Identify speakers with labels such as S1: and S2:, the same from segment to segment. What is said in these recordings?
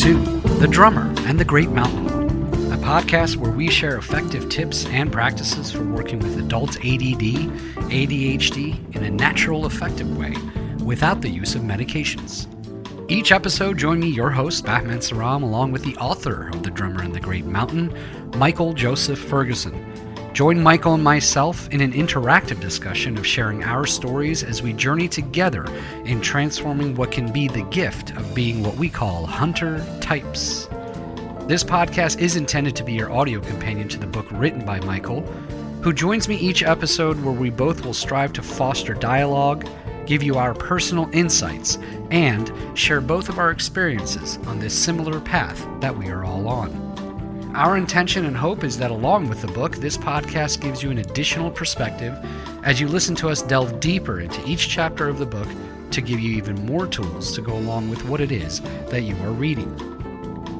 S1: to The Drummer and the Great Mountain, a podcast where we share effective tips and practices for working with adults ADD, ADHD in a natural, effective way without the use of medications. Each episode, join me, your host, Batman Saram, along with the author of The Drummer and the Great Mountain, Michael Joseph Ferguson. Join Michael and myself in an interactive discussion of sharing our stories as we journey together in transforming what can be the gift of being what we call hunter types. This podcast is intended to be your audio companion to the book written by Michael, who joins me each episode where we both will strive to foster dialogue, give you our personal insights, and share both of our experiences on this similar path that we are all on. Our intention and hope is that along with the book, this podcast gives you an additional perspective as you listen to us delve deeper into each chapter of the book to give you even more tools to go along with what it is that you are reading.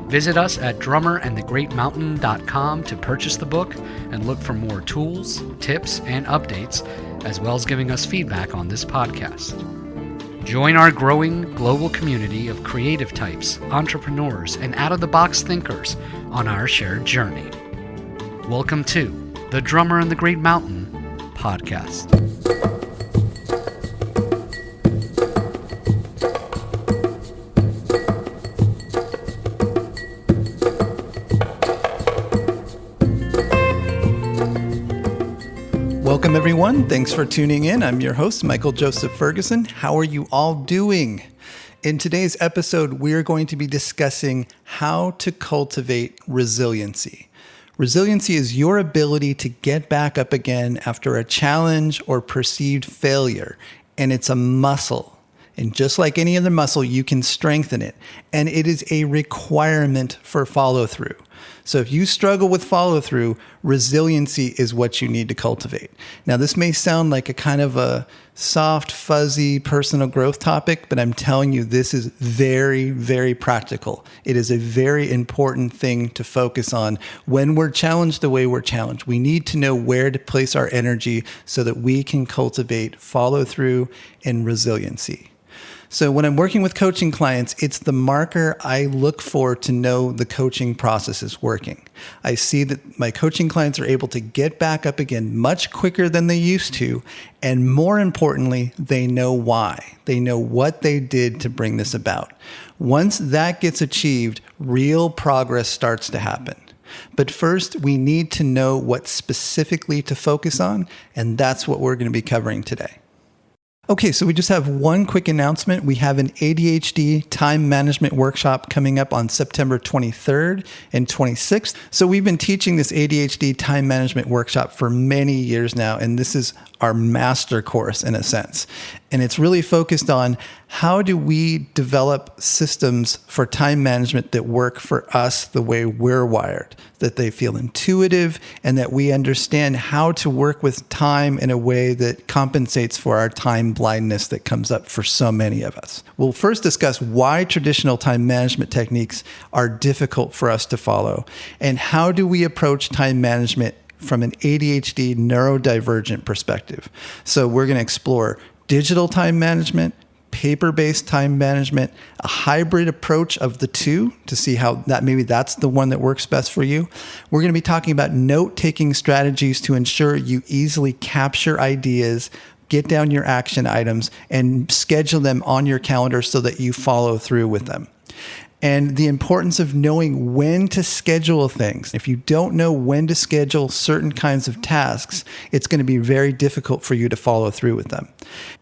S1: Visit us at drummerandthegreatmountain.com to purchase the book and look for more tools, tips, and updates, as well as giving us feedback on this podcast. Join our growing global community of creative types, entrepreneurs, and out-of-the-box thinkers on our shared journey. Welcome to The Drummer and the Great Mountain podcast.
S2: Welcome, everyone. Thanks for tuning in. I'm your host, Michael Joseph Ferguson. How are you all doing? In today's episode, we're going to be discussing how to cultivate resiliency. Resiliency is your ability to get back up again after a challenge or perceived failure, and it's a muscle. And just like any other muscle, you can strengthen it, and it is a requirement for follow-through. So if you struggle with follow-through, resiliency is what you need to cultivate. Now, this may sound like a kind of a soft, fuzzy personal growth topic, but I'm telling you, this is very, very practical. It is a very important thing to focus on when we're challenged the way we're challenged. We need to know where to place our energy so that we can cultivate follow-through and resiliency. So when I'm working with coaching clients, it's the marker I look for to know the coaching process is working. I see that my coaching clients are able to get back up again much quicker than they used to. And more importantly, they know why. They know what they did to bring this about. Once that gets achieved, real progress starts to happen. But first, we need to know what specifically to focus on, and that's what we're going to be covering today. Okay, so we just have one quick announcement. We have an ADHD time management workshop coming up on September 23rd and 26th. So we've been teaching this ADHD time management workshop for many years now, and this is our master course in a sense. And it's really focused on how do we develop systems for time management that work for us the way we're wired, that they feel intuitive, and that we understand how to work with time in a way that compensates for our time blindness that comes up for so many of us. We'll first discuss why traditional time management techniques are difficult for us to follow, and how do we approach time management from an ADHD neurodivergent perspective. So we're going to explore digital time management, paper-based time management, a hybrid approach of the two to see how that maybe that's the one that works best for you. We're going to be talking about note-taking strategies to ensure you easily capture ideas, get down your action items, and schedule them on your calendar so that you follow through with them. And the importance of knowing when to schedule things. If you don't know when to schedule certain kinds of tasks, it's going to be very difficult for you to follow through with them.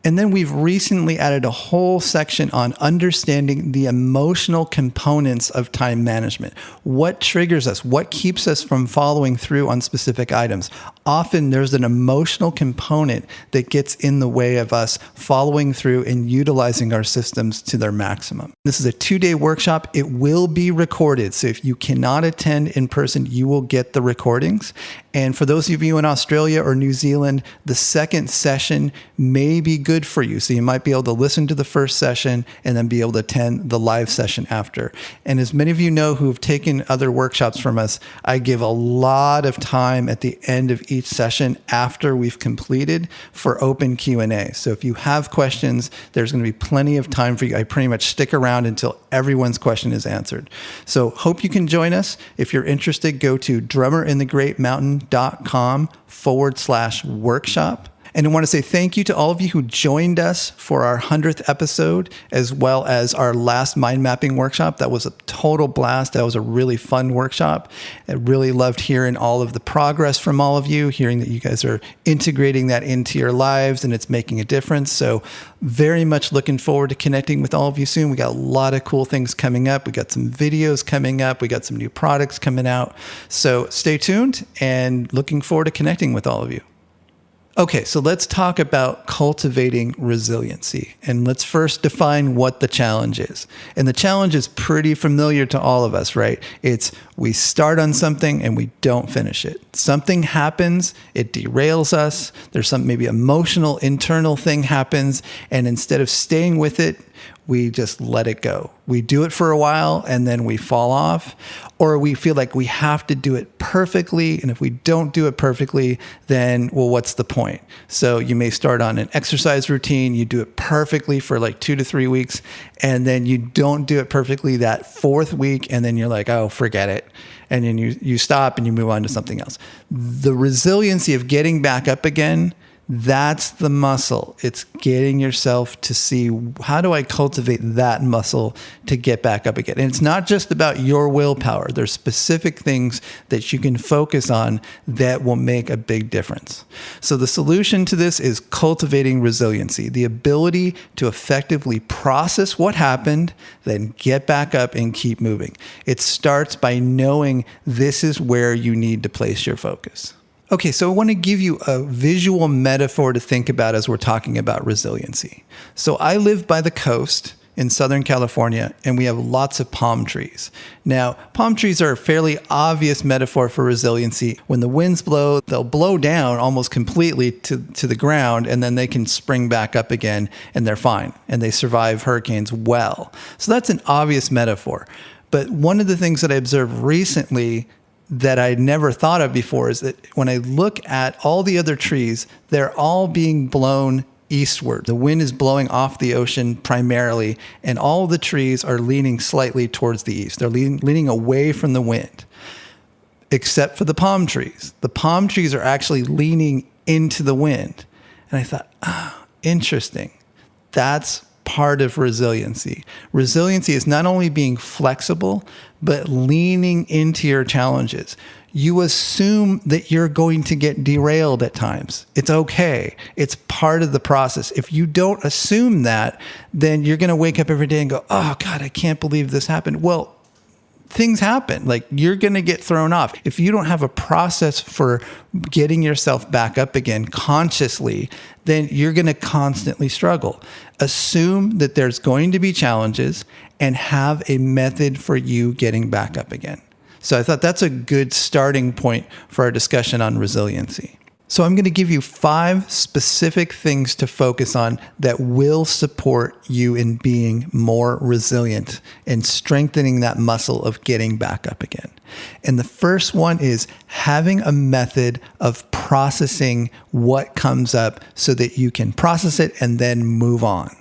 S2: And then we've recently added a whole section on understanding the emotional components of time management. What triggers us? What keeps us from following through on specific items? Often there's an emotional component that gets in the way of us following through and utilizing our systems to their maximum. This is a 2-day workshop. It will be recorded. So if you cannot attend in person, you will get the recordings. And for those of you in Australia or New Zealand, the second session may be good for you. So you might be able to listen to the first session and then be able to attend the live session after. And as many of you know who have taken other workshops from us, I give a lot of time at the end of each session after we've completed for open Q&A. So if you have questions, there's going to be plenty of time for you. I pretty much stick around until everyone's question is answered. So hope you can join us. If you're interested, go to drummerinthegreatmountain.com/workshop. And I want to say thank you to all of you who joined us for our 100th episode, as well as our last mind mapping workshop. That was a total blast. That was a really fun workshop. I really loved hearing all of the progress from all of you, hearing that you guys are integrating that into your lives and it's making a difference. So very much looking forward to connecting with all of you soon. We got a lot of cool things coming up. We got some videos coming up. We got some new products coming out. So stay tuned and looking forward to connecting with all of you. Okay, so let's talk about cultivating resiliency. And let's first define what the challenge is. And the challenge is pretty familiar to all of us, right? It's we start on something and we don't finish it. Something happens, it derails us. There's some maybe emotional, internal thing happens. And instead of staying with it, we just let it go. We do it for a while and then we fall off, or we feel like we have to do it perfectly. And if we don't do it perfectly, then, well, what's the point? So you may start on an exercise routine, you do it perfectly for like 2 to 3 weeks, and then you don't do it perfectly that 4th week, and then you're like, oh, forget it. And then you stop and you move on to something else. The resiliency of getting back up again, that's the muscle. It's getting yourself to see, how do I cultivate that muscle to get back up again? And it's not just about your willpower. There's specific things that you can focus on that will make a big difference. So the solution to this is cultivating resiliency, the ability to effectively process what happened, then get back up and keep moving. It starts by knowing this is where you need to place your focus. Okay, so I want to give you a visual metaphor to think about as we're talking about resiliency. So I live by the coast in Southern California, and we have lots of palm trees. Now, palm trees are a fairly obvious metaphor for resiliency. When the winds blow, they'll blow down almost completely to the ground, and then they can spring back up again, and they're fine, and they survive hurricanes well. So that's an obvious metaphor. But one of the things that I observed recently that I never thought of before is that when I look at all the other trees, they're all being blown eastward. The wind is blowing off the ocean primarily, and all the trees are leaning slightly towards the east. They're leaning away from the wind, except for the palm trees. The palm trees are actually leaning into the wind. And I thought, interesting. That's part of resiliency. Resiliency is not only being flexible, but leaning into your challenges. You assume that you're going to get derailed at times. It's okay. It's part of the process. If you don't assume that, then you're going to wake up every day and go, oh God, I can't believe this happened. Well, things happen. Like, you're going to get thrown off. If you don't have a process for getting yourself back up again consciously, then you're going to constantly struggle. Assume that there's going to be challenges and have a method for you getting back up again. So I thought that's a good starting point for our discussion on resiliency. So I'm going to give you 5 specific things to focus on that will support you in being more resilient and strengthening that muscle of getting back up again. And the first one is having a method of processing what comes up so that you can process it and then move on.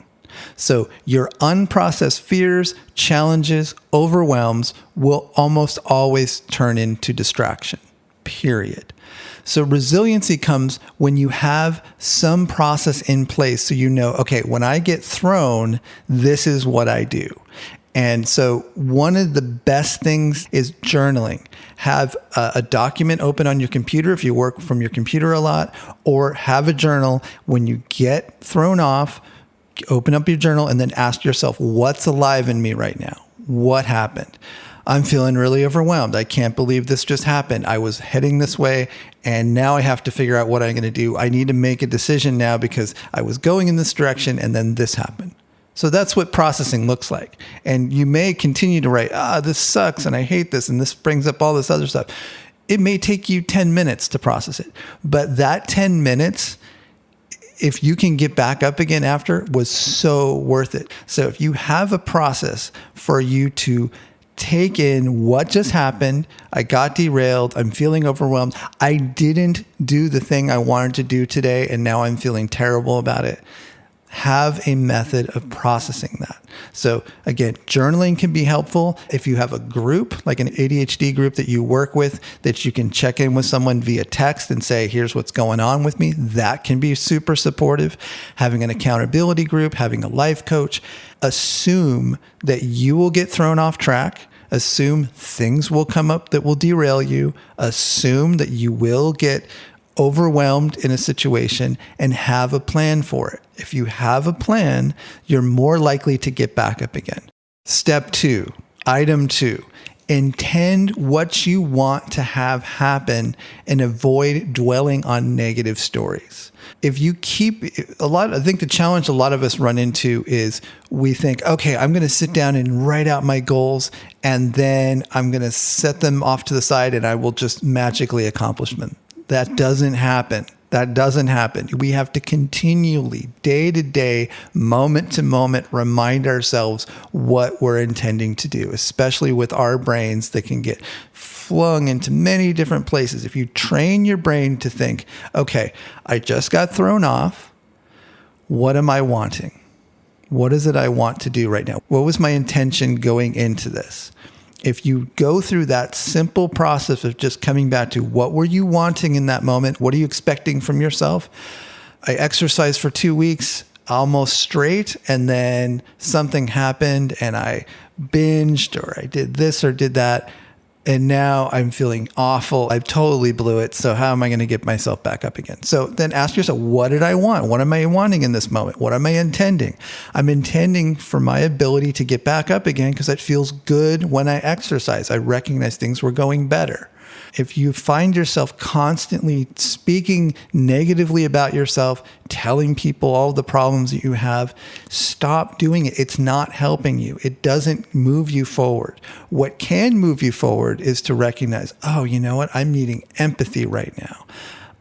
S2: So your unprocessed fears, challenges, overwhelms will almost always turn into distraction, period. So resiliency comes when you have some process in place so you know, okay, when I get thrown, this is what I do. And so one of the best things is journaling. Have a document open on your computer if you work from your computer a lot, or have a journal. When you get thrown off, open up your journal and then ask yourself, what's alive in me right now? What happened? I'm feeling really overwhelmed. I can't believe this just happened. I was heading this way, and now I have to figure out what I'm going to do. I need to make a decision now because I was going in this direction and then this happened. So that's what processing looks like. And you may continue to write, this sucks and I hate this and this brings up all this other stuff. It may take you 10 minutes to process it, but that 10 minutes, if you can get back up again after, was so worth it. So if you have a process for you to take in what just happened, I got derailed, I'm feeling overwhelmed, I didn't do the thing I wanted to do today, and now I'm feeling terrible about it. Have a method of processing that. So again, journaling can be helpful. If you have a group, like an ADHD group that you work with, that you can check in with someone via text and say, here's what's going on with me, that can be super supportive. Having an accountability group, having a life coach. Assume that you will get thrown off track. Assume things will come up that will derail you. Assume that you will get overwhelmed in a situation, and have a plan for it. If you have a plan, you're more likely to get back up again. Step 2, item 2, intend what you want to have happen and avoid dwelling on negative stories. If you keep I think the challenge a lot of us run into is we think, okay, I'm going to sit down and write out my goals, and then I'm going to set them off to the side and I will just magically accomplish them. That doesn't happen. We have to continually, day to day, moment to moment, remind ourselves what we're intending to do, especially with our brains that can get flung into many different places. If you train your brain to think, okay, I just got thrown off. What am I wanting? What is it I want to do right now? What was my intention going into this? If you go through that simple process of just coming back to what were you wanting in that moment? What are you expecting from yourself? I exercised for 2 weeks almost straight, and then something happened and I binged, or I did this or did that. And now I'm feeling awful. I totally blew it. So how am I going to get myself back up again? So then ask yourself, what did I want? What am I wanting in this moment? What am I intending? I'm intending for my ability to get back up again because it feels good when I exercise. I recognize things were going better. If you find yourself constantly speaking negatively about yourself, telling people all the problems that you have, stop doing it. It's not helping you. It doesn't move you forward. What can move you forward is to recognize, oh, you know what? I'm needing empathy right now.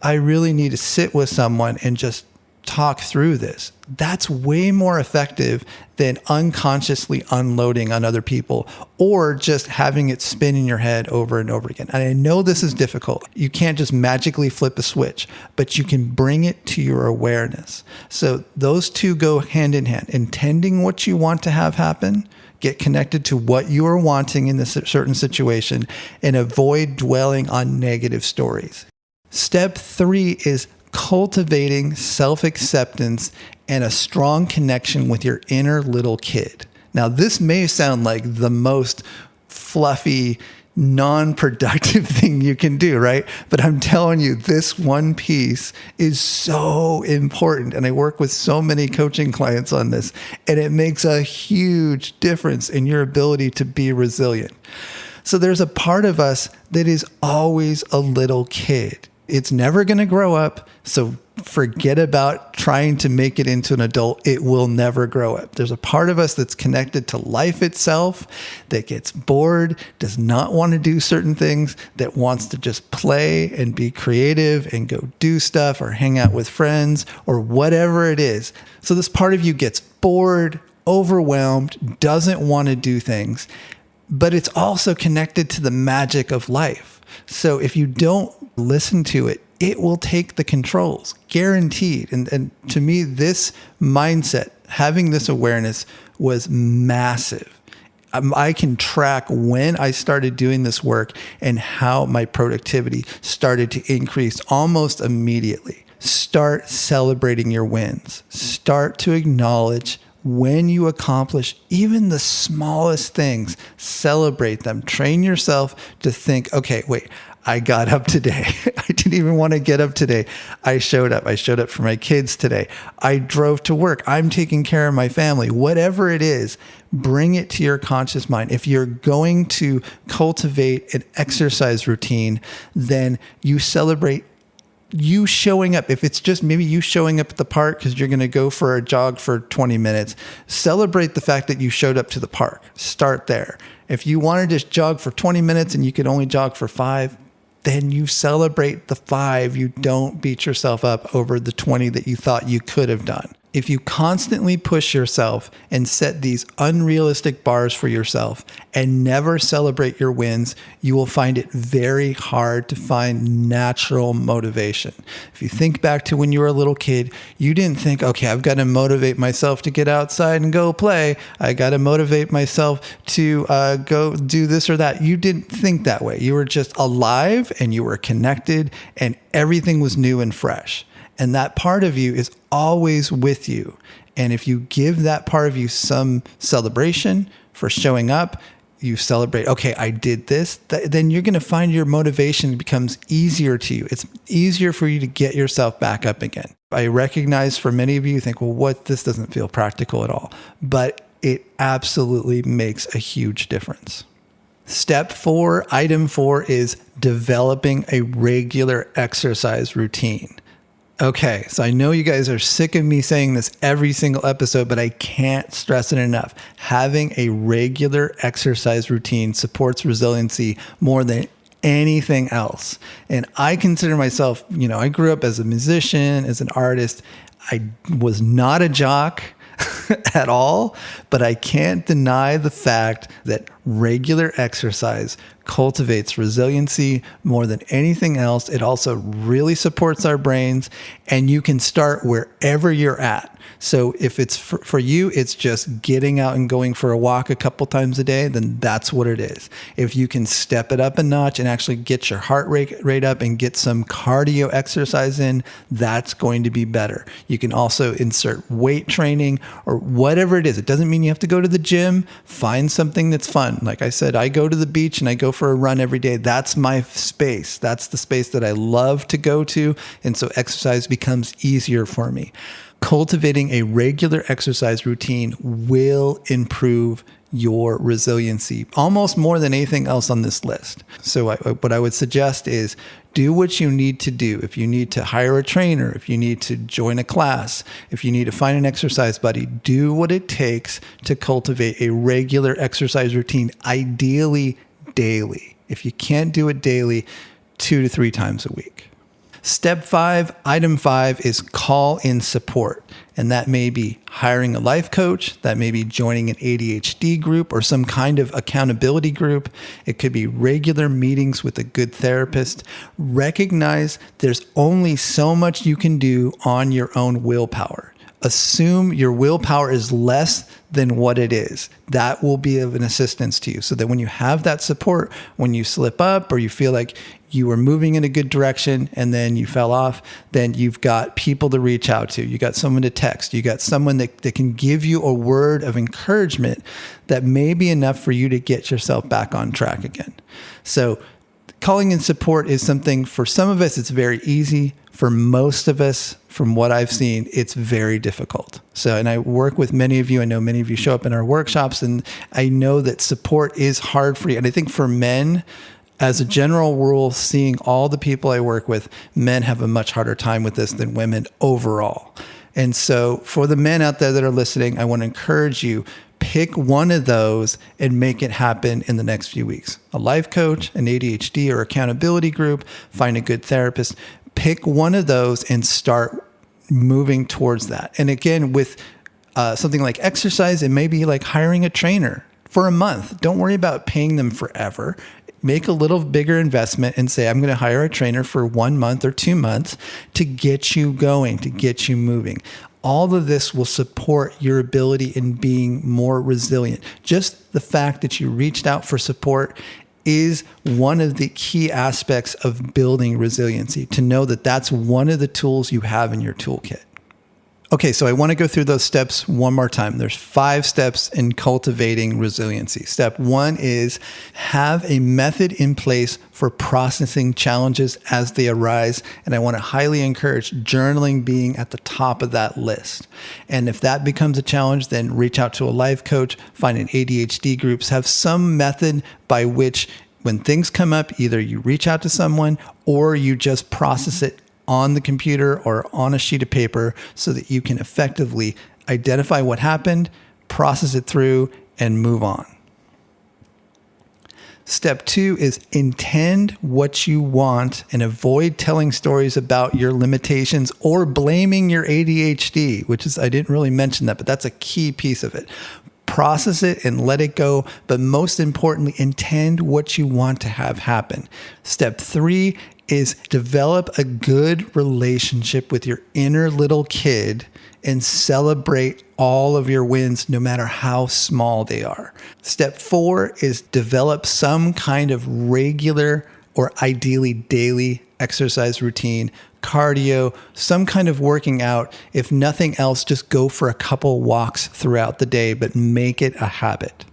S2: I really need to sit with someone and just talk through this. That's way more effective than unconsciously unloading on other people or just having it spin in your head over and over again. And I know this is difficult. You can't just magically flip a switch, but you can bring it to your awareness. So those two go hand in hand. Intending what you want to have happen, get connected to what you are wanting in this certain situation, and avoid dwelling on negative stories. Step 3 is cultivating self-acceptance and a strong connection with your inner little kid. Now, this may sound like the most fluffy, non-productive thing you can do, right? But I'm telling you, this one piece is so important. And I work with so many coaching clients on this, and it makes a huge difference in your ability to be resilient. So there's a part of us that is always a little kid. It's never going to grow up, so forget about trying to make it into an adult. It will never grow up. There's a part of us that's connected to life itself, that gets bored, does not want to do certain things, that wants to just play and be creative and go do stuff or hang out with friends or whatever it is. So this part of you gets bored, overwhelmed, doesn't want to do things, but it's also connected to the magic of life. So if you don't listen to it, it will take the controls, guaranteed. And to me, this mindset, having this awareness was massive. I can track when I started doing this work and how my productivity started to increase almost immediately. Start celebrating your wins. Start to acknowledge when you accomplish even the smallest things. Celebrate them. Train yourself to think, okay, wait, I got up today. I didn't even want to get up today. I showed up. I showed up for my kids today. I drove to work. I'm taking care of my family. Whatever it is, bring it to your conscious mind. If you're going to cultivate an exercise routine, then you celebrate you showing up. If it's just maybe you showing up at the park because you're going to go for a jog for 20 minutes, celebrate the fact that you showed up to the park. Start there. If you want to just jog for 20 minutes and you could only jog for 5, then you celebrate the 5. You don't beat yourself up over the 20 that you thought you could have done. If you constantly push yourself and set these unrealistic bars for yourself and never celebrate your wins, you will find it very hard to find natural motivation. If you think back to when you were a little kid, you didn't think, okay, I've got to motivate myself to get outside and go play. I got to motivate myself to go do this or that. You didn't think that way. You were just alive and you were connected and everything was new and fresh. And that part of you is always with you. And if you give that part of you some celebration for showing up, you celebrate, okay, I did this, then you're going to find your motivation becomes easier to you. It's easier for you to get yourself back up again. I recognize for many of you think, well, this doesn't feel practical at all. But it absolutely makes a huge difference. Step 4, item 4 is developing a regular exercise routine. Okay, so I know you guys are sick of me saying this every single episode, but I can't stress it enough. Having a regular exercise routine supports resiliency more than anything else. And I consider myself, I grew up as a musician, as an artist. I was not a jock at all, but I can't deny the fact that regular exercise cultivates resiliency more than anything else. It also really supports our brains, and you can start wherever you're at. So if it's for you, it's just getting out and going for a walk a couple times a day, then that's what it is. If you can step it up a notch and actually get your heart rate up and get some cardio exercise in, that's going to be better. You can also insert weight training or whatever it is. It doesn't mean you have to go to the gym. Find something that's fun. Like I said, I go to the beach and I go for a run every day. That's my space. That's the space that I love to go to. And so exercise becomes easier for me. Cultivating a regular exercise routine will improve your resiliency almost more than anything else on this list. So what I would suggest is do what you need to do. If you need to hire a trainer, if you need to join a class, if you need to find an exercise buddy, do what it takes to cultivate a regular exercise routine, ideally daily. If you can't do it daily, 2 to 3 times a week. Step 5, item 5 is call in support. And that may be hiring a life coach. That may be joining an ADHD group or some kind of accountability group. It could be regular meetings with a good therapist. Recognize there's only so much you can do on your own willpower. Assume your willpower is less than what it is. That will be of an assistance to you so that when you have that support, when you slip up or you feel like you were moving in a good direction and then you fell off, then you've got people to reach out to. You got someone to text. You got someone that can give you a word of encouragement that may be enough for you to get yourself back on track again. So calling in support is something, for some of us, it's very easy. For most of us, from what I've seen, it's very difficult. So, and I work with many of you. I know many of you show up in our workshops, and I know that support is hard for you. And I think for men, as a general rule, seeing all the people I work with, men have a much harder time with this than women overall. And so for the men out there that are listening, I want to encourage you, pick one of those and make it happen in the next few weeks. A life coach, an ADHD or accountability group, find a good therapist. Pick one of those and start moving towards that. And again, with something like exercise, it may be like hiring a trainer for a month. Don't worry about paying them forever. Make a little bigger investment and say, I'm going to hire a trainer for 1 month or 2 months to get you going, to get you moving. All of this will support your ability in being more resilient. Just the fact that you reached out for support is one of the key aspects of building resiliency, to know that that's one of the tools you have in your toolkit. Okay, so I want to go through those steps one more time. There's 5 steps in cultivating resiliency. Step 1 is have a method in place for processing challenges as they arise. And I want to highly encourage journaling being at the top of that list. And if that becomes a challenge, then reach out to a life coach, find an ADHD groups, have some method by which when things come up, either you reach out to someone or you just process it on the computer or on a sheet of paper so that you can effectively identify what happened, process it through, and move on. Step 2 is intend what you want and avoid telling stories about your limitations or blaming your ADHD, which is, I didn't really mention that, but that's a key piece of it. Process it and let it go, but most importantly, intend what you want to have happen. Step 3 is develop a good relationship with your inner little kid and celebrate all of your wins, no matter how small they are. Step 4 is develop some kind of regular or ideally daily exercise routine, cardio, some kind of working out. If nothing else, just go for a couple walks throughout the day, but make it a habit.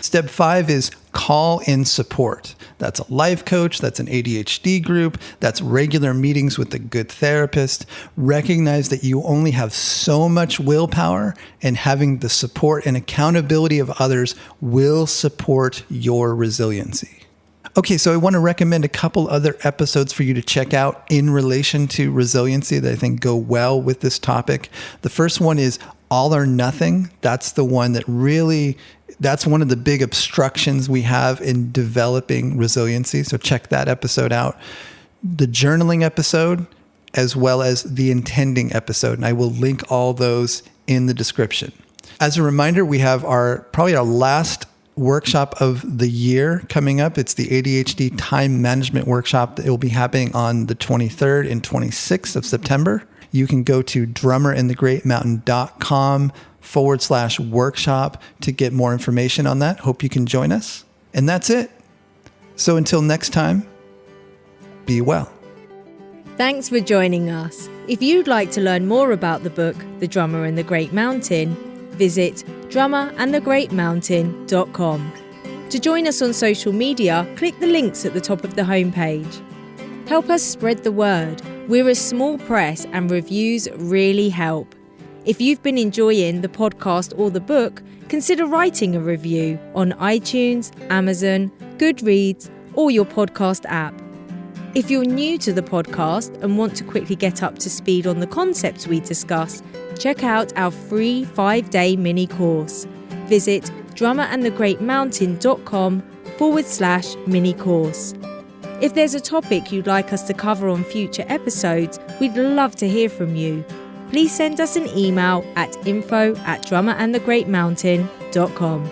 S2: Step 5 is call in support. That's a life coach, that's an ADHD group, that's regular meetings with a good therapist. Recognize that you only have so much willpower, and having the support and accountability of others will support your resiliency. Okay, so I want to recommend a couple other episodes for you to check out in relation to resiliency that I think go well with this topic. The first one is All or Nothing. That's the one that really, that's one of the big obstructions we have in developing resiliency. So check that episode out. The journaling episode, as well as the intending episode. And I will link all those in the description. As a reminder, we have probably our last workshop of the year coming up. It's the ADHD time management workshop that will be happening on the 23rd and 26th of September. You can go to drummerinthegreatmountain.com/workshop to get more information on that. Hope you can join us. And that's it. So until next time, be well.
S3: Thanks for joining us. If you'd like to learn more about the book, The Drummer in the Great Mountain, visit drummerandthegreatmountain.com. To join us on social media, click the links at the top of the homepage. Help us spread the word. We're a small press and reviews really help. If you've been enjoying the podcast or the book, consider writing a review on iTunes, Amazon, Goodreads, or your podcast app. If you're new to the podcast and want to quickly get up to speed on the concepts we discuss, check out our free 5-day mini course. Visit drummerandthegreatmountain.com/mini course. If there's a topic you'd like us to cover on future episodes, we'd love to hear from you. Please send us an email at info@drummerandthegreatmountain.com.